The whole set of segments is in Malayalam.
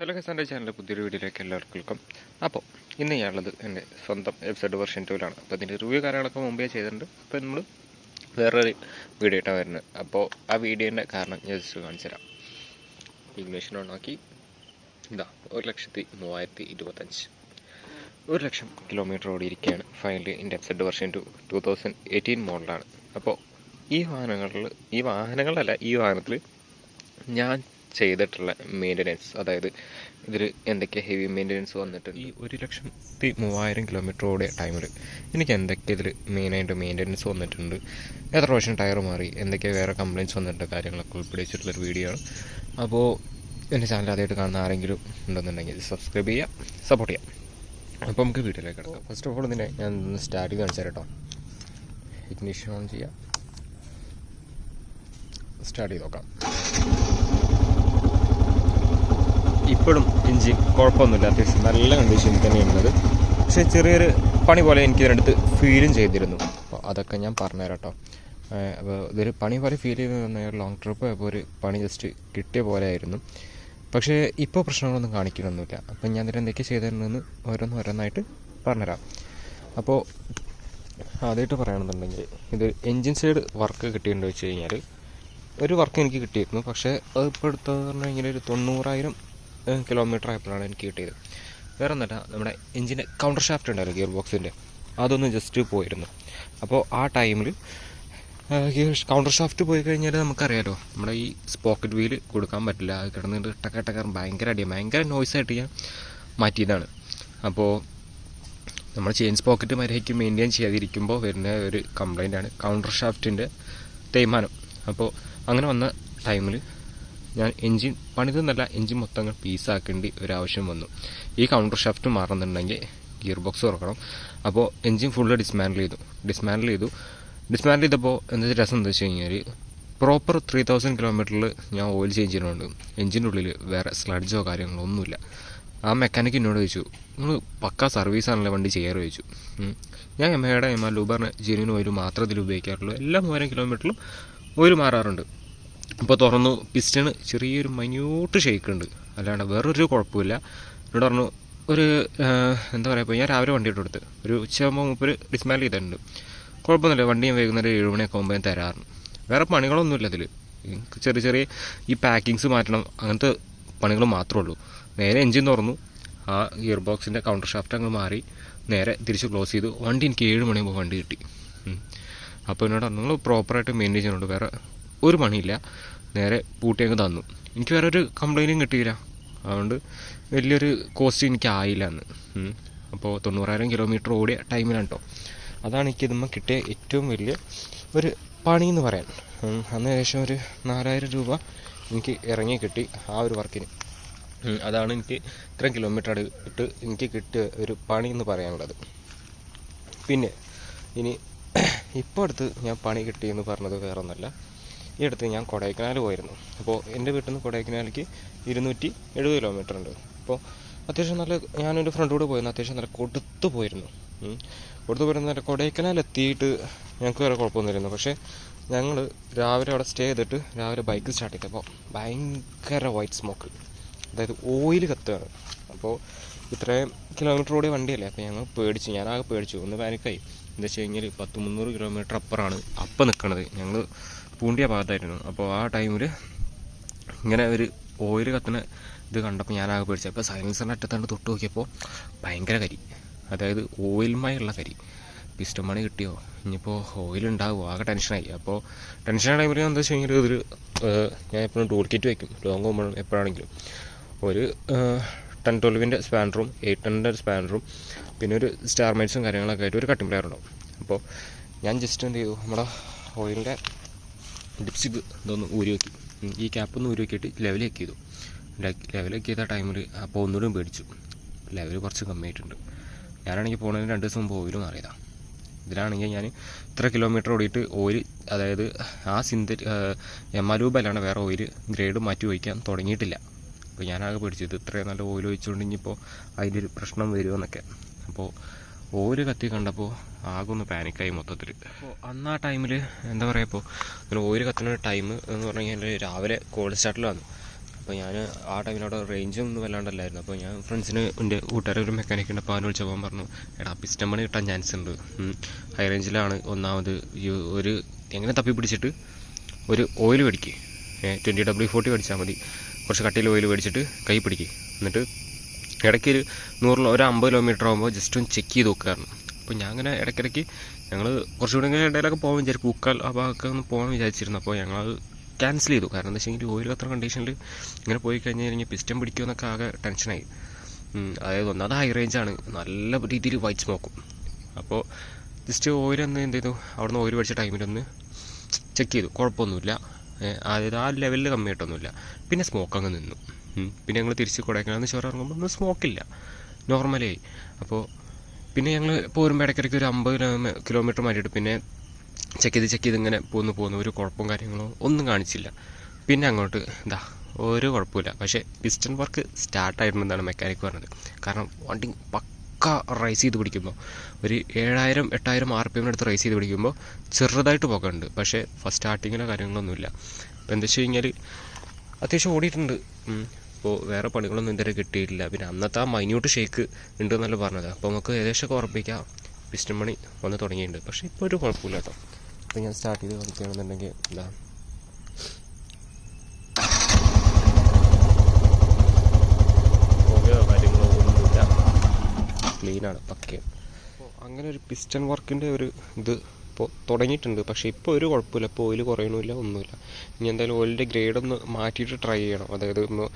ഹലോ ഗൈസ്, ചാനലിലെ പുതിയൊരു വീഡിയോയിലേക്ക് എല്ലാവർക്കും വെൽക്കം. അപ്പോൾ ഇന്ന് ഞാനുള്ളത് എൻ്റെ സ്വന്തം വെബ്സൈറ്റ് വെർഷൻ 2 അപ്പോൾ അതിൻ്റെ റിവ്യൂ കാര്യങ്ങളൊക്കെ മുമ്പേ ചെയ്തിട്ടുണ്ട്. അപ്പോൾ നമ്മൾ വേറൊരു വീഡിയോ ഇട്ടാണ് വരുന്നത്. അപ്പോൾ ആ വീഡിയോൻ്റെ കാരണം ഞാൻ ജസ്റ്റ് കാണിച്ചു തരാം. ഇംഗ്ലീഷിൽ ഓണാക്കി ഇതാ 1,03,025 1,00,000 കിലോമീറ്റർ ഓടിയിരിക്കുകയാണ്. ഫൈനലി എൻ്റെ വെബ്സൈറ്റ് വെർഷൻ 2018 മോഡലാണ്. അപ്പോൾ ഈ വാഹനത്തിൽ ഞാൻ ചെയ്തിട്ടുള്ള മെയിൻ്റനൻസ്, അതായത് ഇതിൽ എന്തൊക്കെ ഹെവി മെയിൻ്റനൻസ് വന്നിട്ടുണ്ട്, ഈ 1,03,000 കിലോമീറ്റർ ഓടിയ ടൈമിൽ എനിക്ക് എന്തൊക്കെ ഇതിൽ മെയിനായിട്ട് മെയിൻ്റനൻസ് വന്നിട്ടുണ്ട്, എത്ര പ്രാവശ്യം ടയർ മാറി, എന്തൊക്കെ വേറെ കംപ്ലയിൻറ്റ്സ് വന്നിട്ടുണ്ട്, കാര്യങ്ങളൊക്കെ ഉൾപ്പെടുത്തിയിട്ടുള്ളൊരു വീഡിയോ ആണ്. അപ്പോൾ എൻ്റെ ചാനൽ ആദ്യമായിട്ട് കാണുന്ന ആരെങ്കിലും ഉണ്ടെന്നുണ്ടെങ്കിൽ സബ്സ്ക്രൈബ് ചെയ്യുക, സപ്പോർട്ട് ചെയ്യാം. അപ്പോൾ നമുക്ക് വീഡിയോയിലേക്ക് കിടക്കാം. ഫസ്റ്റ് ഓഫ് ഓൾ ഇതിനെ ഞാൻ സ്റ്റാർട്ട് ചെയ്ത് കാണിച്ചു തരാം കേട്ടോ. ഇഗ്നിഷൻ ഓൺ ചെയ്യുക, സ്റ്റാർട്ട് ചെയ്ത് നോക്കാം. ഇപ്പോഴും എൻജിൻ കുഴപ്പമൊന്നുമില്ല, അത്യാവശ്യം നല്ല കണ്ടീഷനിൽ തന്നെയുള്ളത്. പക്ഷേ ചെറിയൊരു പണി പോലെ എനിക്ക് ഇതിനടുത്ത് ഫീലും ചെയ്തിരുന്നു. അപ്പോൾ അതൊക്കെ ഞാൻ പറഞ്ഞുതരാം കേട്ടോ. അപ്പോൾ ഇതൊരു പണി പോലെ ഫീൽ ചെയ്ത് ലോങ് ട്രിപ്പ് അപ്പോൾ ഒരു പണി ജസ്റ്റ് കിട്ടിയ പോലെ ആയിരുന്നു. പക്ഷേ ഇപ്പോൾ പ്രശ്നങ്ങളൊന്നും കാണിക്കണമൊന്നുമില്ല. അപ്പം ഞാൻ ഇതിൽ എന്തൊക്കെ ചെയ്തിട്ടുണ്ടെന്ന് ഓരോന്നായിട്ട് പറഞ്ഞുതരാം. അപ്പോൾ ആദ്യമായിട്ട് പറയുകയാണെന്നുണ്ടെങ്കിൽ ഇത് എൻജിൻ സൈഡ് വർക്ക് കിട്ടിയിട്ടുണ്ടോ വെച്ച് കഴിഞ്ഞാൽ ഒരു വർക്ക് എനിക്ക് കിട്ടിയിരുന്നു. പക്ഷേ അതിപ്പോൾ എടുത്തതെന്ന് പറഞ്ഞു കഴിഞ്ഞാൽ ഒരു 90,000 കിലോമീറ്റർ ആയപ്പോഴാണ് എനിക്ക് കിട്ടിയത്. വേറെ ഒന്നല്ല, നമ്മുടെ എൻജിൻ്റെ കൗണ്ടർ ഷാഫ്റ്റ് ഉണ്ടായിരുന്നു ഗിയർ ബോക്സിൻ്റെ, അതൊന്ന് ജസ്റ്റ് പോയിരുന്നു. അപ്പോൾ ആ ടൈമിൽ കൗണ്ടർ ഷാഫ്റ്റ് പോയി കഴിഞ്ഞാൽ നമുക്കറിയാലോ, നമ്മുടെ ഈ സ്പോക്കറ്റ് വീല് കൊടുക്കാൻ പറ്റില്ല. അത് കിടന്നിട്ട് ടക്കർ ഭയങ്കര നോയ്സായിട്ട് ഞാൻ മാറ്റിയതാണ്. അപ്പോൾ നമ്മൾ ചെയിൻ സ്പോക്കറ്റ് മര്യാദയ്ക്ക് മെയിൻറ്റെയിൻ ചെയ്യാതിരിക്കുമ്പോൾ വരുന്ന ഒരു കംപ്ലൈൻ്റാണ് കൗണ്ടർ ഷാഫ്റ്റിൻ്റെ തേയ്മാനം. അപ്പോൾ അങ്ങനെ വന്ന ടൈമിൽ ഞാൻ എൻജിൻ പണിതെന്നല്ല, എൻജിൻ മൊത്തം പീസാക്കേണ്ടി ഒരാവശ്യം വന്നു. ഈ കൗണ്ടർ ഷാഫ്റ്റ് മാറുന്നുണ്ടെങ്കിൽ ഗിയർ ബോക്സ് തുറക്കണം. അപ്പോൾ എൻജിൻ ഫുള്ള് ഡിസ്മാൻഡിൽ ചെയ്തപ്പോൾ എന്താ രസം എന്താ വെച്ച് കഴിഞ്ഞാൽ പ്രോപ്പർ 3,000 കിലോമീറ്ററിൽ ഞാൻ ഓയിൽ ചേഞ്ച് ചെയ്യുന്നുണ്ട്. എൻജിൻ്റെ ഉള്ളിൽ വേറെ സ്ലഡ്ജോ കാര്യങ്ങളോ ഒന്നുമില്ല. ആ മെക്കാനിക്ക് എന്നോട് ചോദിച്ചു, നിങ്ങൾ പക്കാ സർവീസാണല്ലോ വണ്ടി ചെയ്യാറ് ചോദിച്ചു. ഞാൻ എമ്മയുടെ ലൂബറിന് ജെന്യൂൻ ഓയിൽ മാത്രം ഇതിൽ ഉപയോഗിക്കാറുള്ളൂ. എല്ലാ 3,000 കിലോമീറ്ററിലും ഓയിൽ മാറാറുണ്ട്. അപ്പോൾ തുറന്നു, പിസ്റ്റണ് ചെറിയൊരു മൈന്യൂട്ട് ഷേക്ക് ഉണ്ട്, അല്ലാണ്ട് വേറൊരു കുഴപ്പമില്ല. എന്നോട് പറഞ്ഞു ഒരു എന്താ പറയുക, ഇപ്പോൾ ഞാൻ രാവിലെ വണ്ടി ഇട്ട് കൊടുത്ത് ഒരു ഉച്ചയാകുമ്പോൾ മുപ്പൊരു ഡിസ്മാൻഡിൽ ചെയ്തിട്ടുണ്ട്. കുഴപ്പമൊന്നുമില്ല, വണ്ടി ഞാൻ വൈകുന്നേരം 7 മണിയൊക്കെ ആകുമ്പോൾ ഞാൻ തരാറുണ്ട്. വേറെ പണികളൊന്നുമില്ല ഇതിൽ. ചെറിയ ഈ പാക്കിങ്സ് മാറ്റണം, അങ്ങനത്തെ പണികൾ മാത്രമേ ഉള്ളൂ. നേരെ എൻജിൻ തുറന്നു, ആ ഗിയർ ബോക്സിൻ്റെ കൗണ്ടർ ഷാഫ്റ്റ് അങ്ങ് മാറി നേരെ തിരിച്ച് ക്ലോസ് ചെയ്തു. വണ്ടി എനിക്ക് 7 മണിയാകുമ്പോൾ വണ്ടി കിട്ടി. അപ്പോൾ എന്നോട് നിങ്ങൾ പ്രോപ്പറായിട്ട് മെയിൻറ്റെയിൻ ചെയ്യുന്നുണ്ട്, വേറെ ഒരു പണിയില്ല, നേരെ പൂട്ടി അങ്ങ് തന്നു. എനിക്ക് വേറെ ഒരു കംപ്ലൈൻറ്റും കിട്ടിയില്ല. അതുകൊണ്ട് വലിയൊരു കോസ്റ്റ് എനിക്ക് ആയില്ല അന്ന്. അപ്പോൾ 90,000 കിലോമീറ്റർ ഓടിയ ടൈമിലാണ് കേട്ടോ. അതാണ് എനിക്ക് ഇതുമ്പോൾ കിട്ടിയ ഏറ്റവും വലിയ ഒരു പണിയെന്ന് പറയാൻ. അന്ന് ഏകദേശം ഒരു 4,000 രൂപ എനിക്ക് ഇറങ്ങി കിട്ടി ആ ഒരു വർക്കിന്. അതാണ് എനിക്ക് ഇത്രയും കിലോമീറ്റർ ഇട്ട് എനിക്ക് കിട്ടിയ ഒരു പണിയെന്ന് പറയാനുള്ളത്. പിന്നെ ഇനി ഇപ്പോൾ അടുത്ത് ഞാൻ പണി കിട്ടിയെന്ന് പറഞ്ഞത് വേറെ ഒന്നല്ല. ഈ അടുത്ത് ഞാൻ കൊടൈക്കനാൽ പോയിരുന്നു. അപ്പോൾ എൻ്റെ വീട്ടിൽ നിന്ന് കൊടൈക്കനാലിലേക്ക് 270 കിലോമീറ്റർ ഉണ്ട്. അപ്പോൾ അത്യാവശ്യം നല്ല, ഞാനൊരു ഫ്രണ്ട് കൂടെ പോയിരുന്നു, അത്യാവശ്യം നല്ല കൊടുത്തു പോയിരുന്നു. നല്ല കൊടൈക്കനാൽ എത്തിയിട്ട് ഞങ്ങൾക്ക് വേറെ കുഴപ്പമൊന്നുമില്ലായിരുന്നു. പക്ഷേ ഞങ്ങൾ രാവിലെ അവിടെ സ്റ്റേ ചെയ്തിട്ട് രാവിലെ ബൈക്ക് സ്റ്റാർട്ട് ചെയ്തപ്പോൾ ഭയങ്കര വൈറ്റ് സ്മോക്ക്, അതായത് ഓയിൽ കത്തുകയാണ്. അപ്പോൾ ഇത്രയും കിലോമീറ്റർ ഓടിയ വണ്ടിയല്ലേ, അപ്പോൾ ഞങ്ങൾ പേടിച്ചു, ഞാനാകെ പേടിച്ചു, ഒന്ന് പാനിക്കായി. എന്താ വെച്ച് കഴിഞ്ഞാൽ 100-300 കിലോമീറ്റർ അപ്പുറമാണ് അപ്പം നിൽക്കണത്. ഞങ്ങൾ പൂണ്ടിയ ഭാഗത്തായിരുന്നു. അപ്പോൾ ആ ടൈമിൽ ഇങ്ങനെ ഒരു ഓയിൽ കത്തുന്ന ഇത് കണ്ടപ്പോൾ ഞാനാകെ പേടിച്ചു. അപ്പോൾ സൈലൻസറിൻ്റെ അറ്റത്താണ്ട് തൊട്ട് നോക്കിയപ്പോൾ ഭയങ്കര കരി, അതായത് ഓയിൽമയുള്ള കരി. പിസ്റ്റൺ പണി കിട്ടിയോ, ഇനിയിപ്പോൾ ഓയിൽ ഉണ്ടാകുമോ, ആകെ ടെൻഷനായി. അപ്പോൾ ടെൻഷൻ ടൈമിൽ എന്താ വെച്ച് കഴിഞ്ഞാൽ ഇതിൽ ഞാൻ എപ്പോഴും ടൂൾ കിറ്റ് വയ്ക്കും, ലോങ് പോകുമ്പോഴും എപ്പോഴാണെങ്കിലും. ഒരു 10-12 സ്പാനറും 8-10 സ്പാനറും പിന്നെ ഒരു സ്റ്റാർ മൈറ്റ്സും കാര്യങ്ങളൊക്കെ ആയിട്ട് ഒരു കട്ടിംഗ് പ്ലെയർ ഉണ്ടാവും. അപ്പോൾ ഞാൻ ജസ്റ്റ് എന്ത് ചെയ്തു, നമ്മുടെ ഓയിലിൻ്റെ ഡിപ്സ്റ്റിക്ക് ഇതൊന്ന് ഊരി വയ്ക്കി, ഈ ക്യാപ്പൊന്ന് ഊരി വയ്ക്കിയിട്ട് ലെവലേക്ക് ചെയ്തു. ലെവലേക്ക് ചെയ്ത ടൈമിൽ അപ്പോൾ ഒന്നുകൂടി പേടിച്ചു, ലെവൽ കുറച്ച് കമ്മിയായിട്ടുണ്ട്. ഞാനാണെങ്കിൽ പോകുന്നതിന് 2 ദിവസം മുമ്പ് ഓയിൽ മാറിയതാണ്. ഇതിലാണെങ്കിൽ ഞാൻ ഇത്ര കിലോമീറ്റർ ഓടിയിട്ട് ഓയിൽ, അതായത് ആ എമ്മലൂബല്ലാണ് വേറെ ഓയിൽ ഗ്രേഡ് മാറ്റി ഒഴിക്കാൻ തുടങ്ങിയിട്ടില്ല. അപ്പോൾ ഞാനാകെ പേടിച്ചത് ഇത്രയും നല്ല ഓയിൽ ഒഴിച്ചുകൊണ്ട് ഇനിയിപ്പോൾ അതിൻ്റെ ഒരു പ്രശ്നം വരുമെന്നൊക്കെ. അപ്പോൾ ഓയിൽ കത്തി കണ്ടപ്പോൾ ആകെ ഒന്ന് പാനിക്കായി മൊത്തത്തിൽ. അപ്പോൾ അന്ന് ആ ടൈമിൽ എന്താ പറയുക, ഇപ്പോൾ ഇങ്ങനെ ഓയിൽ കത്തുന്ന ടൈം എന്ന് പറഞ്ഞു കഴിഞ്ഞാൽ രാവിലെ കോൾഡ് സ്റ്റാർട്ടിൽ വന്നു. അപ്പോൾ ഞാൻ ആ ടൈമിലവിടെ റേഞ്ചും ഒന്നും വല്ലാണ്ടല്ലായിരുന്നു. അപ്പോൾ ഞാൻ എൻ്റെ കൂട്ടുകാരെ ഒരു മെക്കാനിക് ഉണ്ട്, അപ്പോൾ അവന് വിളിച്ചപ്പോൾ പറഞ്ഞു, എടാ പിസ്റ്റൺ പണി കിട്ടാൻ ചാൻസ് ഉണ്ട്, ഹൈ റേഞ്ചിലാണ്. ഒന്നാമത് ഒരു എങ്ങനെ തപ്പി പിടിച്ചിട്ട് ഒരു ഓയിൽ മേടിക്കുക, 20W40 മേടിച്ചാൽ മതി. കുറച്ച് കട്ടിയിൽ ഓയിൽ മേടിച്ചിട്ട് കൈ പിടിക്കുക. എന്നിട്ട് ഇടയ്ക്ക് ഒരു 50 കിലോമീറ്റർ ആകുമ്പോൾ ജസ്റ്റ് ഒന്ന് ചെക്ക് ചെയ്ത് നോക്കുകയായിരുന്നു. അപ്പോൾ ഞാൻ അങ്ങനെ ഇടയ്ക്കിടയ്ക്ക് ഞങ്ങൾ കുറച്ചുകൂടെ ഇങ്ങനെ ഇടയിലൊക്കെ പോകാൻ വിചാരിച്ചു, പൂക്കാൽ ആ ഭാഗമൊക്കെ ഒന്ന് പോകാൻ വിചാരിച്ചിരുന്നു. അപ്പോൾ ഞങ്ങളത് ക്യാൻസൽ ചെയ്തു. കാരണം എന്താ വെച്ചെങ്കിൽ ഓയിൽ അത്ര കണ്ടീഷനിൽ ഇങ്ങനെ പോയി കഴിഞ്ഞാൽ പിസ്റ്റൺ പിടിക്കുമെന്നൊക്കെ ആകെ ടെൻഷനായി. അതായത് ഒന്നാമത് ഹൈ റേഞ്ചാണ്, നല്ല രീതിയിൽ വൈറ്റ് സ്മോക്കും. അപ്പോൾ ജസ്റ്റ് ഓയിലൊന്ന് എന്ത് ചെയ്തു, അവിടുന്ന് ഓയിൽ മേടിച്ച ടൈമിലൊന്ന് ചെക്ക് ചെയ്തു, കുഴപ്പമൊന്നുമില്ല. അതായത് ആ ലെവലിൽ കമ്മിയായിട്ടൊന്നുമില്ല. പിന്നെ സ്മോക്ക് അങ്ങ് നിന്നു. പിന്നെ ഞങ്ങൾ തിരിച്ച് കൊടൈക്കനാലിൽ ചോറ് ഇറങ്ങുമ്പോൾ ഒന്നും സ്മോക്കില്ല, നോർമലായി. അപ്പോൾ പിന്നെ ഞങ്ങൾ പോരുമ്പോൾ ഇടയ്ക്കിടയ്ക്ക് ഒരു 50 കിലോമീറ്റർ മാറ്റിയിട്ട് പിന്നെ ചെക്ക് ചെയ്ത് ഇങ്ങനെ പോകുന്നു. ഒരു കുഴപ്പവും കാര്യങ്ങളോ ഒന്നും കാണിച്ചില്ല. പിന്നെ അങ്ങോട്ട് ഒരു കുഴപ്പമില്ല. പക്ഷേ പിസ്റ്റൺ വർക്ക് സ്റ്റാർട്ടായിട്ടുണ്ടെന്നാണ് മെക്കാനിക് പറഞ്ഞത്. കാരണം വണ്ടി പക്ക റൈസ് ചെയ്ത് പിടിക്കുമ്പോൾ ഒരു 7000-8000 RPM റൈസ് ചെയ്ത് പിടിക്കുമ്പോൾ ചെറുതായിട്ട് പോക്കുന്നുണ്ട്. പക്ഷേ ഫസ്റ്റ് സ്റ്റാർട്ടിങ്ങിലോ കാര്യങ്ങളൊന്നുമില്ല. അപ്പോൾ എന്താ വെച്ച് കഴിഞ്ഞാൽ അത്യാവശ്യം ഓടിയിട്ടുണ്ട്. അപ്പോൾ വേറെ പണികളൊന്നും ഇതുവരെ കിട്ടിയിട്ടില്ല. പിന്നെ അന്നത്തെ ആ മൈന്യൂട്ട് ഷേക്ക് ഉണ്ടെന്നല്ല പറഞ്ഞത്. അപ്പോൾ നമുക്ക് ഏകദേശമൊക്കെ ഉറപ്പിക്കാം പിസ്റ്റൺ പണി വന്ന് തുടങ്ങിയിട്ടുണ്ട്. പക്ഷേ ഇപ്പോൾ ഒരു കുഴപ്പമില്ല കേട്ടോ. അപ്പോൾ ഞാൻ സ്റ്റാർട്ട് ചെയ്ത് കളിക്കുകയാണെന്നുണ്ടെങ്കിൽ പുകയോ കാര്യങ്ങളോ ഒന്നുമില്ല, ക്ലീനാണ്, പക്കയാണ്. അപ്പോൾ അങ്ങനെ ഒരു പിസ്റ്റൺ വർക്കിൻ്റെ ഒരു ഇത് ഇപ്പോൾ തുടങ്ങിയിട്ടുണ്ട്. പക്ഷേ ഇപ്പോൾ ഒരു കുഴപ്പമില്ല. ഇപ്പോൾ ഓയിൽ കുറയണമില്ല, ഒന്നുമില്ല. ഇനി എന്തായാലും ഓയിലിൻ്റെ ഗ്രേഡൊന്ന് മാറ്റിയിട്ട് ട്രൈ ചെയ്യണം. അതായത് ഒന്ന്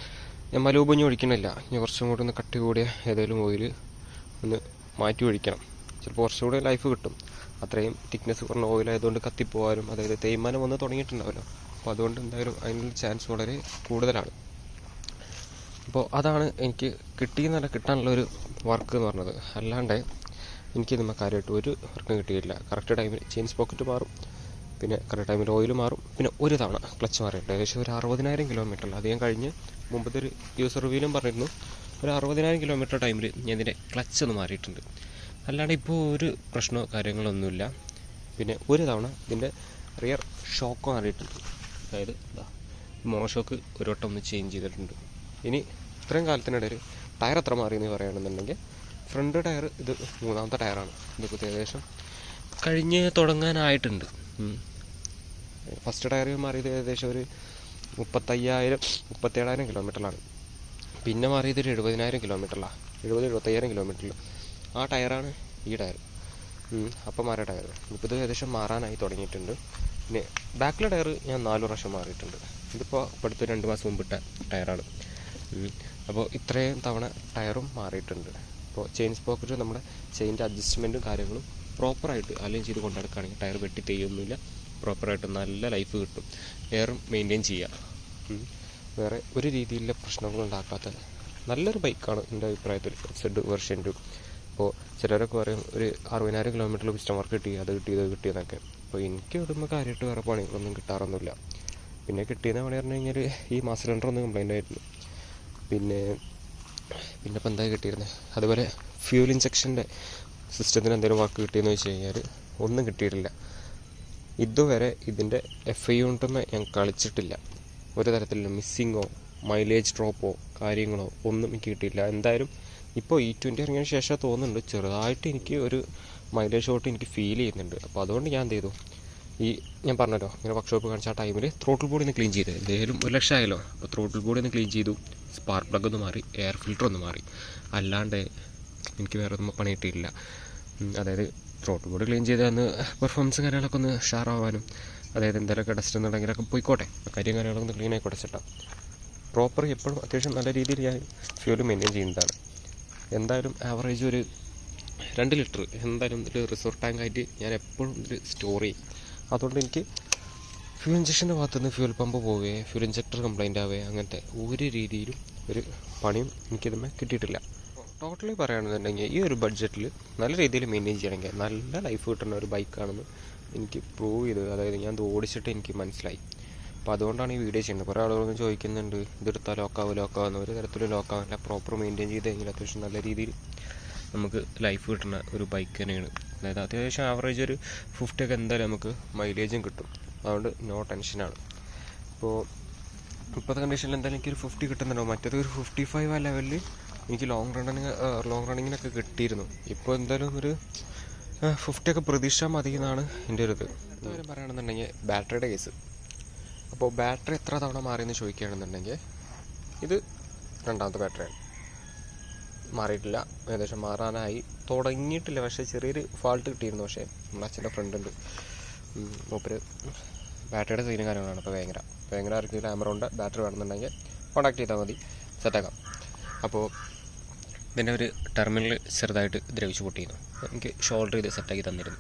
ഞാൻ മലൂപഞ്ഞ് ഒഴിക്കണില്ല, ഇനി കുറച്ചും കൂടി ഒന്ന് കട്ടി കൂടിയ ഏതെങ്കിലും ഓയിൽ ഒന്ന് മാറ്റി ഒഴിക്കണം. ചിലപ്പോൾ കുറച്ചുകൂടി ലൈഫ് കിട്ടും. അത്രയും തിക്നെസ് കുറഞ്ഞ ഓയിലായതുകൊണ്ട് കത്തിപ്പോകാനും, അതായത് തേയ്മാനം വന്ന് തുടങ്ങിയിട്ടുണ്ടാവല്ലോ. അപ്പോൾ അതുകൊണ്ട് എന്തായാലും അതിനുള്ള ചാൻസ് വളരെ കൂടുതലാണ്. അപ്പോൾ അതാണ് എനിക്ക് കിട്ടാനുള്ളൊരു വർക്ക് എന്ന് പറഞ്ഞത്. അല്ലാണ്ട് എനിക്കിതുമ്മ കാര്യമായിട്ട് ഒരു വർക്കും കിട്ടിയിട്ടില്ല. കറക്റ്റ് ടൈമിൽ ചെയിൻ സ്പോക്കറ്റ് മാറും, പിന്നെ കറക്റ്റ് ടൈമിൽ ഓയിൽ മാറും, പിന്നെ ഒരു തവണ ക്ലച്ച് മാറിയിട്ടുണ്ട്. ഏകദേശം ഒരു 60,000 കിലോമീറ്ററിൽ അത് ഞാൻ കഴിഞ്ഞ് മുമ്പത്തെ ഒരു യൂസർ റിവ്യൂലും പറഞ്ഞിരുന്നു. ഒരു 60,000 കിലോമീറ്റർ ടൈമിൽ ഞാൻ ഇതിൻ്റെ ക്ലച്ച് ഒന്ന് മാറിയിട്ടുണ്ട്. അല്ലാണ്ട് ഇപ്പോൾ ഒരു പ്രശ്നമോ കാര്യങ്ങളൊന്നുമില്ല. പിന്നെ ഒരു തവണ ഇതിൻ്റെ റിയർ ഷോക്ക് മാറിയിട്ടുണ്ട്. അതായത് മോണോഷോക്ക് ഒരു വട്ടം ഒന്ന് ചേഞ്ച് ചെയ്തിട്ടുണ്ട്. ഇനി ഇത്രയും കാലത്തിനിടയിൽ ടയർ എത്ര മാറിയെന്ന് പറയുകയാണെന്നുണ്ടെങ്കിൽ ഫ്രണ്ട് ടയർ ഇത് 3ാമത്തെ ടയറാണ്. ഇതൊക്കെ ഏകദേശം കഴിഞ്ഞ് തുടങ്ങാനായിട്ടുണ്ട്. ഫസ്റ്റ് ടയർ മാറിയത് ഏകദേശം ഒരു 37,000 കിലോമീറ്ററിലാണ്. പിന്നെ മാറിയത് ഒരു 70,000 കിലോമീറ്ററിലാണ്, 70-75,000 കിലോമീറ്ററിൽ. ആ ടയറാണ് ഈ ടയർ. അപ്പം മാറിയ ടയർ ഇപ്പോൾ ഇത് ഏകദേശം മാറാനായി തുടങ്ങിയിട്ടുണ്ട്. പിന്നെ ബാക്കിലെ ടയർ ഞാൻ 4 പ്രാവശ്യം മാറിയിട്ടുണ്ട്. ഇതിപ്പോൾ അടുത്ത 2 മാസം മുമ്പിട്ട ടയറാണ്. അപ്പോൾ ഇത്രയും തവണ ടയറും മാറിയിട്ടുണ്ട്. അപ്പോൾ ചെയിൻ സ്പോക്കറ്റ് നമ്മുടെ ചെയിൻ്റെ അഡ്ജസ്റ്റ്മെൻറ്റും കാര്യങ്ങളും പ്രോപ്പറായിട്ട് അലൈൻ ചെയ്ത് കൊണ്ടുനടക്കുകയാണെങ്കിൽ ടയർ വെട്ടി തെയ്യൊന്നുമില്ല, പ്രോപ്പറായിട്ട് നല്ല ലൈഫ് കിട്ടും. എയറും മെയിൻറ്റെയിൻ ചെയ്യുക. വേറെ ഒരു രീതിയിലുള്ള പ്രശ്നങ്ങളും ഉണ്ടാക്കാത്ത നല്ലൊരു ബൈക്കാണ് എൻ്റെ അഭിപ്രായത്തിൽ Z വേർഷൻ 2. അപ്പോൾ ചിലരൊക്കെ പറയും ഒരു 60,000 കിലോമീറ്ററിൽ പിസ്റ്റൺ വർക്ക് കിട്ടി, അത് കിട്ടിയെന്നൊക്കെ. അപ്പോൾ എനിക്ക് ഇടുമ്പോൾ കാര്യമായിട്ട് വേറെ പണികളൊന്നും കിട്ടാറൊന്നുമില്ല. പിന്നെ കിട്ടിയെന്ന് പണി പറഞ്ഞു കഴിഞ്ഞാൽ ഈ മാസ് സിലിണ്ടർ ഒന്ന് കംപ്ലൈൻ്റ് ആയിരുന്നു. പിന്നെ ഇപ്പോൾ എന്തായി കിട്ടിയിരുന്നത്, അതുപോലെ ഫ്യൂൽ ഇഞ്ചക്ഷൻ്റെ സിസ്റ്റത്തിന് എന്തെങ്കിലും വർക്ക് കിട്ടിയെന്ന് വെച്ച് കഴിഞ്ഞാൽ ഒന്നും കിട്ടിയിട്ടില്ല. ഇതുവരെ ഇതിൻ്റെ FI കൊണ്ടൊന്നും ഞാൻ കളിച്ചിട്ടില്ല. ഒരു തരത്തിലുള്ള മിസ്സിങ്ങോ മൈലേജ് ഡ്രോപ്പോ കാര്യങ്ങളോ ഒന്നും എനിക്ക് കിട്ടിയില്ല. എന്തായാലും ഇപ്പോൾ E20 ഇറങ്ങിയതിന് ശേഷം തോന്നുന്നുണ്ട് ചെറുതായിട്ട് എനിക്ക് ഒരു മൈലേജ് ഷോട്ട് എനിക്ക് ഫീൽ ചെയ്യുന്നുണ്ട്. അപ്പോൾ അതുകൊണ്ട് ഞാൻ എന്ത് ചെയ്തു, ഞാൻ പറഞ്ഞല്ലോ ഇങ്ങനെ വർക്ക്ഷോപ്പ് കാണിച്ച ആ ടൈമിൽ ത്രോട്ടിൽ ബോഡി ഒന്ന് ക്ലീൻ ചെയ്ത്, എന്തായാലും 1,00,000 ആയല്ലോ. അപ്പോൾ ത്രോട്ടിൽ ബോഡി ഒന്ന് ക്ലീൻ ചെയ്തു, സ്പാർക്ക് പ്ലഗ് ഒന്ന് മാറി, എയർ ഫിൽറ്റർ ഒന്ന് മാറി. അല്ലാണ്ട് എനിക്ക് വേറെ ഒന്നും പണി കിട്ടിയിട്ടില്ല. അതായത് ത്രോട്ടിൽ ബോഡി ക്ലീൻ ചെയ്ത് അന്ന് പെർഫോമൻസും കാര്യങ്ങളൊക്കെ ഒന്ന് ഷാറാവാനും, അതായത് എന്തെങ്കിലുമൊക്കെ ഡസ്റ്റ് ഉണ്ടെങ്കിലൊക്കെ പോയിക്കോട്ടെ, കാര്യം കാര്യങ്ങളൊക്കെ ഒന്ന് ക്ലീൻ ആയിക്കോട്ടെ ചേട്ടാ. പ്രോപ്പർ എപ്പോഴും അത്യാവശ്യം നല്ല രീതിയിൽ ഞാൻ ഫ്യൂൽ മെയിൻറ്റെയിൻ ചെയ്യുന്നതാണ്. എന്തായാലും ആവറേജ് ഒരു 2 ലിറ്റർ എന്തായാലും ഒരു റിസർവ് ടാങ്കായിട്ട് ഞാൻ എപ്പോഴും ഇതിൽ സ്റ്റോർ ചെയ്യും. അതുകൊണ്ട് എനിക്ക് ഫ്യൂൽ ഇഞ്ചക്ഷൻ്റെ ഭാഗത്തുനിന്ന് ഫ്യൂൽ പമ്പ് പോവുകയോ ഫ്യൂൽ ഇഞ്ചക്ടർ കംപ്ലൈൻ്റ് ആവുകയോ അങ്ങനത്തെ ഒരു രീതിയിലും ഒരു പണിയും എനിക്കിതുമേ കിട്ടിയിട്ടില്ല. ടോട്ടലി പറയുകയാണെന്നുണ്ടെങ്കിൽ ഈ ഒരു ബഡ്ജറ്റിൽ നല്ല രീതിയിൽ മെയിൻറ്റെയിൻ ചെയ്യണമെങ്കിൽ നല്ല ലൈഫ് കിട്ടുന്ന ഒരു ബൈക്കാണെന്ന് എനിക്ക് പ്രൂവ് ചെയ്ത്, അതായത് ഞാൻ ഇത് ഓടിച്ചിട്ട് എനിക്ക് മനസ്സിലായി. അപ്പോൾ അതുകൊണ്ടാണ് ഈ വീഡിയോ ചെയ്യുന്നത്. കുറേ ആളുകളൊന്നും ചോദിക്കുന്നുണ്ട് ഇതെടുത്താൽ ലോക്കാവുന്ന, ഒരു തരത്തിലും ലോക്കാവില്ല. പ്രോപ്പർ മെയിൻറ്റെയിൻ ചെയ്ത് കഴിഞ്ഞാൽ അത്യാവശ്യം നല്ല രീതിയിൽ നമുക്ക് ലൈഫ് കിട്ടുന്ന ഒരു ബൈക്ക് തന്നെയാണ്. അതായത് അത്യാവശ്യം ആവറേജ് ഒരു 50 ഒക്കെ എന്തായാലും നമുക്ക് മൈലേജും കിട്ടും. അതുകൊണ്ട് നോ ടെൻഷനാണ്. ഇപ്പോൾ ഇപ്പോഴത്തെ കണ്ടീഷനിൽ എന്തായാലും എനിക്കൊരു 50 കിട്ടുന്നുണ്ടോ, മറ്റേത് ഒരു 55 ആ ലെവലിൽ എനിക്ക് ലോങ് റണ്ണിങ്ങിനൊക്കെ കിട്ടിയിരുന്നു. ഇപ്പോൾ എന്തായാലും ഒരു 50 ഒക്കെ പ്രതീക്ഷ മതി എന്നാണ് എൻ്റെ ഒരു ഇത്. എന്തായാലും പറയുകയാണെന്നുണ്ടെങ്കിൽ ബാറ്ററിയുടെ കേസ്. അപ്പോൾ ബാറ്ററി എത്ര തവണ മാറിയെന്ന് ചോദിക്കുകയാണെന്നുണ്ടെങ്കിൽ ഇത് രണ്ടാമത്തെ ബാറ്ററിയാണ്. മാറിയിട്ടില്ല, ഏകദേശം മാറാനായി തുടങ്ങിയിട്ടില്ല. പക്ഷേ ചെറിയൊരു ഫാൾട്ട് കിട്ടിയിരുന്നു. പക്ഷേ നമ്മുടെ അച്ഛൻ്റെ ഫ്രണ്ടുണ്ട്, മൂപ്പര് ബാറ്ററിയുടെ സീനും കാര്യങ്ങളാണ്. അപ്പോൾ ഭയങ്കര ആർക്കെങ്കിലും ആമറോണിൻ്റെ ബാറ്ററി വേണമെന്നുണ്ടെങ്കിൽ കോൺടാക്ട് ചെയ്താൽ മതി, സെറ്റാക്കാം. അപ്പോൾ ഇതിൻ്റെ ഒരു ടെർമിനൽ ചെറുതായിട്ട് ദ്രവിച്ച് പൊട്ടിയിരുന്നു. എനിക്ക് ഷോൾഡർ ചെയ്ത് സെറ്റാക്കി തന്നിരുന്നു.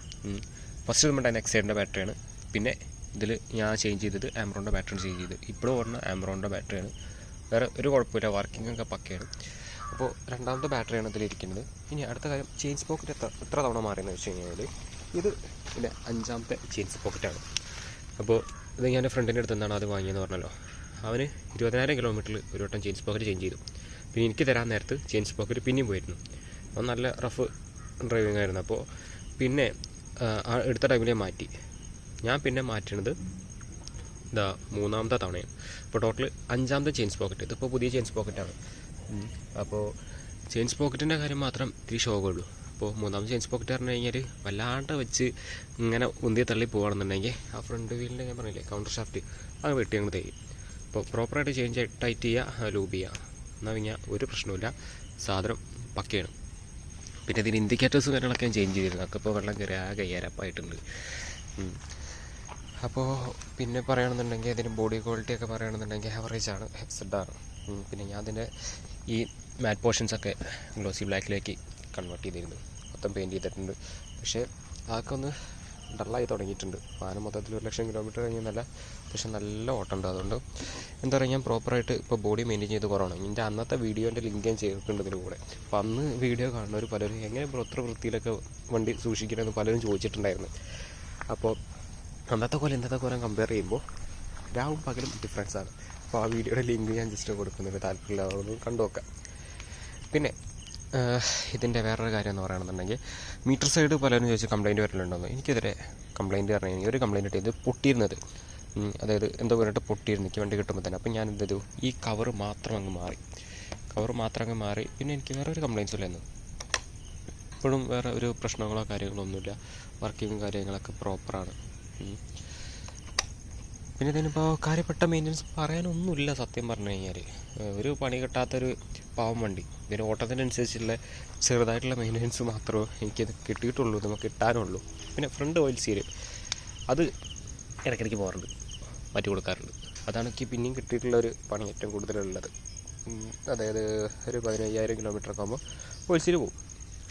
ഫസ്റ്റ് നമ്മുടെ നെക്സൈഡിൻ്റെ ബാറ്ററിയാണ്. പിന്നെ ഇതിൽ ഞാൻ ചേഞ്ച് ചെയ്തത് ആമറോണിൻ്റെ ബാറ്ററി ചേഞ്ച് ചെയ്ത് ഇപ്പോഴും ഓടുന്ന ആമറോണിൻ്റെ ബാറ്ററിയാണ്. വേറെ ഒരു കുഴപ്പമില്ല, വർക്കിംഗ് ഒക്കെ പക്കയാണ്. അപ്പോൾ രണ്ടാമത്തെ ബാറ്ററിയാണ് ഇതിലിരിക്കുന്നത്. ഇനി അടുത്ത കാര്യം, ചെയിൻ പോക്കറ്റ് എത്ര തവണ മാറിയെന്ന് വെച്ച് കഴിഞ്ഞാൽ ഇത് പിന്നെ 5ാമത്തെ ചെയിൻ പോക്കറ്റാണ്. അപ്പോൾ ഇത് ഞാൻ എൻ്റെ ഫ്രണ്ടിൻ്റെ അടുത്ത് നിന്നാണ് അത് വാങ്ങിയെന്ന് പറഞ്ഞല്ലോ. അവന് 20,000 കിലോമീറ്ററിൽ ഒരു വട്ടം ചെയിൻ പോക്കറ്റ് ചേഞ്ച് ചെയ്തു. പിന്നെ എനിക്ക് തരാൻ നേരത്ത് ചെയിൻ പോക്കറ്റ് പിന്നെയും പോയിരുന്നു. അപ്പോൾ നല്ല റഫ് ഡ്രൈവിംഗ് ആയിരുന്നു. അപ്പോൾ പിന്നെ എടുത്ത ടൈമിൽ ഞാൻ പിന്നെ മാറ്റണത് ഇതാ 3ാമത്തെ തവണയാണ്. അപ്പോൾ ടോട്ടൽ 5ാമത്തെ ചെയിൻ പോക്കറ്റ്. ഇതിപ്പോൾ പുതിയ ചെയിൻ പോക്കറ്റാണ്. അപ്പോൾ ചെയിൻ പോക്കറ്റിൻ്റെ കാര്യം മാത്രം ഇത്തിരി ശോകമുള്ളൂ. അപ്പോൾ 3ാമത്തെ ചെയിൻ പോക്കറ്റ് പറഞ്ഞു കഴിഞ്ഞാൽ വല്ലാണ്ട് വെച്ച് ഇങ്ങനെ ഉന്തി തള്ളി പോകുകയാണെന്നുണ്ടെങ്കിൽ ആ ഫ്രണ്ട് വീലിൻ്റെ ഞാൻ പറഞ്ഞില്ലേ കൗണ്ടർ ഷാഫ്റ്റ് അത് വെട്ടി അങ്ങ് തരും. അപ്പോൾ പ്രോപ്പറായിട്ട് ചേഞ്ച് ടൈറ്റ് ചെയ്യുക, ലൂബ് ചെയ്യുക, എന്നാൽ കഴിഞ്ഞാൽ ഒരു പ്രശ്നമില്ല, സാധനം പക്കയാണ്. പിന്നെ ഇതിന് ഇൻഡിക്കേറ്റേഴ്സും കാര്യങ്ങളൊക്കെ ഞാൻ ചേഞ്ച് ചെയ്തിരുന്നു. അതൊക്കെ ഇപ്പോൾ വെള്ളം കയറി ആകെ കയ്യാരപ്പായിട്ടുണ്ട്. അപ്പോൾ പിന്നെ പറയുകയാണെന്നുണ്ടെങ്കിൽ ഇതിന് ബോഡി ക്വാളിറ്റി ഒക്കെ പറയുകയാണെന്നുണ്ടെങ്കിൽ ആവറേജാണ്, ഹെക്സഡാണ്. പിന്നെ ഞാൻ അതിൻ്റെ ഈ മാറ്റ് പോർഷൻസൊക്കെ ഗ്ലോസി ബ്ലാക്കിലേക്ക് കൺവേർട്ട് ചെയ്തിരുന്നു, മൊത്തം പെയിൻറ്റ് ചെയ്തിട്ടുണ്ട്. പക്ഷേ അതൊക്കെ ഒന്ന് ഡള്ളായി തുടങ്ങിയിട്ടുണ്ട്. വാഹനം മൊത്തത്തിൽ 1,00,000 കിലോമീറ്റർ കഴിഞ്ഞാൽ പക്ഷേ നല്ല ഓട്ടമുണ്ട്. അതുകൊണ്ട് എന്താ പറയുക, ഞാൻ പ്രോപ്പറായിട്ട് ഇപ്പോൾ ബോഡി മെയിൻറ്റെയിൻ ചെയ്ത് കുറവാണ്. എൻ്റെ അന്നത്തെ വീഡിയോൻ്റെ ലിങ്ക് ഞാൻ ചെയ്തിട്ടുണ്ട് ഇതിന് കൂടെ. അപ്പോൾ അന്ന് വീഡിയോ കാണുന്നവർ പലരും എങ്ങനെ എത്ര വൃത്തിയിലൊക്കെ വണ്ടി സൂക്ഷിക്കണമെന്ന് പലരും ചോദിച്ചിട്ടുണ്ടായിരുന്നു. അപ്പോൾ അന്നത്തെ പോലെ ഇന്നത്തെ പോലെ കമ്പയർ ചെയ്യുമ്പോൾ രാവും പകലും ഡിഫറൻസാണ്. അപ്പോൾ ആ വീഡിയോയുടെ ലിങ്ക് ഞാൻ ജസ്റ്റ് കൊടുക്കുന്നുണ്ട്, താല്പര്യമുള്ളവരൊന്നും കണ്ടു നോക്കാം. പിന്നെ ഇതിൻ്റെ വേറൊരു കാര്യം എന്ന് പറയുകയാണെന്നുണ്ടെങ്കിൽ മീറ്റർ സൈഡ് പലരും ചോദിച്ച് കംപ്ലയിൻറ്റ് വരലുണ്ടെന്ന്. എനിക്കെതിരെ കംപ്ലയിൻറ്റ് പറഞ്ഞു കഴിഞ്ഞാൽ ഒരു കംപ്ലയിൻറ്റ് കിട്ടിയത് പൊട്ടിയിരുന്നത്, അതായത് എന്തോ പറഞ്ഞിട്ട് പൊട്ടിയിരുന്നു എനിക്ക് വണ്ടി കിട്ടുമ്പോൾ തന്നെ. അപ്പം ഞാൻ എന്ത് ചെയ്തു, ഈ കവർ മാത്രം അങ്ങ് മാറി. പിന്നെ എനിക്ക് വേറെ ഒരു കംപ്ലയിൻറ്റ്സും ഇല്ലായിരുന്നു. ഇപ്പോഴും വേറെ ഒരു പ്രശ്നങ്ങളോ കാര്യങ്ങളോ ഒന്നുമില്ല, വർക്കിങ്ങും കാര്യങ്ങളൊക്കെ പ്രോപ്പറാണ്. പിന്നെ ഇതിനിപ്പോൾ കാര്യപ്പെട്ട മെയിൻ്റനൻസ് പറയാനൊന്നുമില്ല സത്യം പറഞ്ഞു കഴിഞ്ഞാൽ. ഒരു പണി കിട്ടാത്തൊരു പാവം വണ്ടി. ഇതിന് ഓട്ടത്തിനനുസരിച്ചുള്ള ചെറുതായിട്ടുള്ള മെയിൻ്റനൻസ് മാത്രമേ എനിക്കത് കിട്ടിയിട്ടുള്ളൂ, നമുക്ക് കിട്ടാനുള്ളൂ. പിന്നെ ഫ്രണ്ട് ഓയിൽ സീൽ അത് ഇടയ്ക്കിടയ്ക്ക് പോകാറുണ്ട്, മാറ്റി കൊടുക്കാറുണ്ട്. അതാണ് എനിക്ക് പിന്നെയും കിട്ടിയിട്ടുള്ള ഒരു പണി ഏറ്റവും കൂടുതലുള്ളത്. അതായത് ഒരു 15,000 കിലോമീറ്റർ ഒക്കെ ആകുമ്പോൾ ഓയിൽ സീൽ പോകും,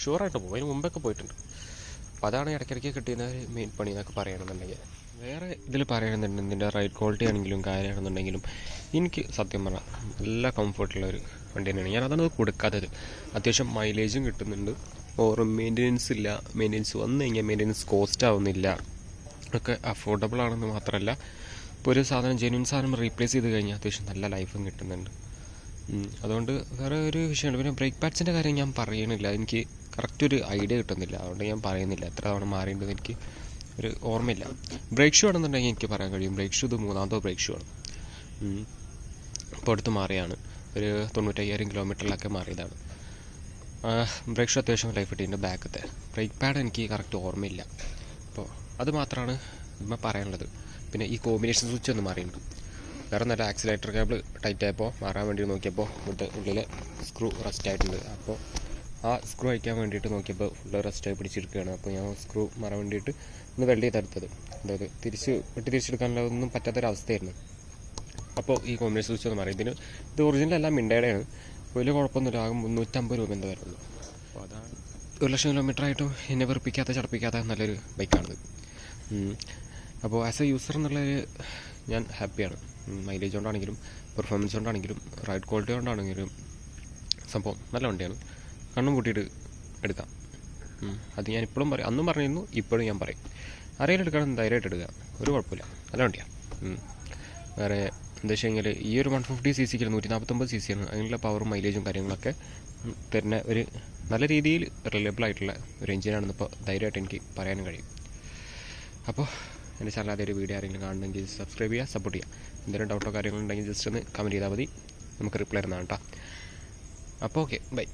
ഷുവറായിട്ട് പോകും. അതിന് മുമ്പൊക്കെ പോയിട്ടുണ്ട്. അപ്പോൾ അതാണ് ഇടയ്ക്കിടയ്ക്ക് കിട്ടുന്ന ഒരു മെയിൻ പണി എന്നൊക്കെ പറയുകയാണെന്നുണ്ടെങ്കിൽ. വേറെ ഇതിൽ പറയുകയാണെന്നുണ്ടെങ്കിൽ ഇതിൻ്റെ റൈഡ് ക്വാളിറ്റി ആണെങ്കിലും കാര്യമാണെന്നുണ്ടെങ്കിലും എനിക്ക് സത്യം പറഞ്ഞാൽ നല്ല കംഫർട്ടുള്ള ഒരു വണ്ടി തന്നെയാണ്. ഞാനതാണ് കൊടുക്കാത്തത്. അത്യാവശ്യം മൈലേജും കിട്ടുന്നുണ്ട്, ഓവർ മെയിൻ്റനൻസ് വന്നു കഴിഞ്ഞാൽ മെയിൻ്റനൻസ് കോസ്റ്റ് ആവുന്നില്ല, ഒക്കെ അഫോർഡബിൾ ആണെന്ന് മാത്രമല്ല ഇപ്പോൾ ഒരു സാധനം ജെന്യൂൻ സാധനം റീപ്ലേസ് ചെയ്ത് കഴിഞ്ഞാൽ അത്യാവശ്യം നല്ല ലൈഫും കിട്ടുന്നുണ്ട്. അതുകൊണ്ട് വേറെ ഒരു വിഷയമുണ്ട്. പിന്നെ ബ്രേക്ക് പാഡ്സിൻ്റെ കാര്യം ഞാൻ പറയണില്ല, എനിക്ക് കറക്റ്റ് ഒരു ഐഡിയ കിട്ടുന്നില്ല, അതുകൊണ്ട് ഞാൻ പറയുന്നില്ല. എത്ര തവണ മാറിയിട്ടുണ്ടെന്ന് എനിക്ക് ഒരു ഓർമ്മയില്ല. ബ്രേക്ക് ഷൂ ആണെന്നുണ്ടെങ്കിൽ എനിക്ക് പറയാൻ കഴിയും. ബ്രേക്ക് ഷൂ ഇത് 3ാമത്തെ ബ്രേക്ക് ഷൂ ആണ്. ഇപ്പോൾ അടുത്ത് മാറിയാണ്, ഒരു 95,000 കിലോമീറ്ററിലൊക്കെ മാറിയതാണ്. ബ്രേക്ക് ഷൂ അത്യാവശ്യം ലൈഫ് കിട്ടിയിട്ടുണ്ട്. ബാക്കത്തെ ബ്രേക്ക് പാഡ് എനിക്ക് കറക്റ്റ് ഓർമ്മയില്ല. അപ്പോൾ അത് മാത്രമാണ് ഇപ്പം പറയാനുള്ളത്. പിന്നെ ഈ കോമ്പിനേഷൻ സ്വിച്ച് ഒന്ന് മാറിയിട്ടുണ്ട്. വേറെ നല്ല ആക്സിലേറ്റർ കേബിൾ ടൈറ്റ് ആയപ്പോൾ മാറാൻ വേണ്ടി നോക്കിയപ്പോൾ ഉള്ളിൽ സ്ക്രൂ റസ്റ്റ് ആയിട്ടുണ്ട്. അപ്പോൾ ആ സ്ക്രൂ അയക്കാൻ വേണ്ടിയിട്ട് നോക്കിയപ്പോൾ ഫുള്ള് റസ്റ്റായി പിടിച്ചെടുക്കുകയാണ്. അപ്പോൾ ഞാൻ സ്ക്രൂ മാറാൻ വേണ്ടിയിട്ട് ഒന്ന് വെൽഡ് ചെയ്തെടുത്തത്, അതായത് തിരിച്ചെടുക്കാനുള്ള ഒന്നും പറ്റാത്തൊരവസ്ഥയായിരുന്നു. അപ്പോൾ ഈ കോമ്പിനേഷൻ സ്വിച്ച് ഒന്ന് മാറി. ഇത് ഒറിജിനൽ മിൻഡയുടെയാണ്. വലിയ കുഴപ്പമൊന്നുമില്ല, ആകെ 350 രൂപ എന്താ വരുള്ളൂ. അപ്പോൾ അതാണ് 1,00,000 കിലോമീറ്റർ ആയിട്ടും എന്നെ ചടപ്പിക്കാത്ത നല്ലൊരു ബൈക്കാണിത്. അപ്പോൾ ആസ് എ യൂസർ എന്നുള്ളൊരു ഞാൻ ഹാപ്പിയാണ്. മൈലേജ് കൊണ്ടാണെങ്കിലും പെർഫോമൻസ് കൊണ്ടാണെങ്കിലും റൈഡ് ക്വാളിറ്റി കൊണ്ടാണെങ്കിലും സംഭവം നല്ല വണ്ടിയാണ്. കണ്ണും കൂട്ടിയിട്ട് എടുക്കാം. അത് ഞാൻ ഇപ്പോഴും പറയും, അന്നും പറഞ്ഞിരുന്നു, ഇപ്പോഴും ഞാൻ പറയും. ആരെങ്കിലും എടുക്കണം ധൈര്യമായിട്ട് എടുക്കുക, ഒരു കുഴപ്പമില്ല, നല്ല വണ്ടിയാണ്. വേറെ എന്താ വെച്ച് കഴിഞ്ഞാൽ ഈ ഒരു 150 cc 149 cc ആണ്. അതിനുള്ള പവറും മൈലേജും കാര്യങ്ങളൊക്കെ തരുന്ന ഒരു നല്ല രീതിയിൽ റിലയബിൾ ആയിട്ടുള്ള ഒരു എഞ്ചിനാണെന്ന് ഇപ്പോൾ ധൈര്യമായിട്ട് എനിക്ക് പറയാനും കഴിയും. അപ്പോൾ എൻ്റെ ചാനൽ ആദ്യം ഒരു വീഡിയോ ആരെങ്കിലും കാണണമെങ്കിൽ സബ്സ്ക്രൈബ് ചെയ്യുക, സപ്പോർട്ട് ചെയ്യുക. എന്തെങ്കിലും ഡൗട്ടോ കാര്യങ്ങളുണ്ടെങ്കിൽ ജസ്റ്റ് ഒന്ന് കമൻറ്റ് ചെയ്താൽ മതി, നമുക്ക് റിപ്ലൈ തരുന്നതാണ് കേട്ടോ. അപ്പോൾ ഓക്കെ, ബൈ.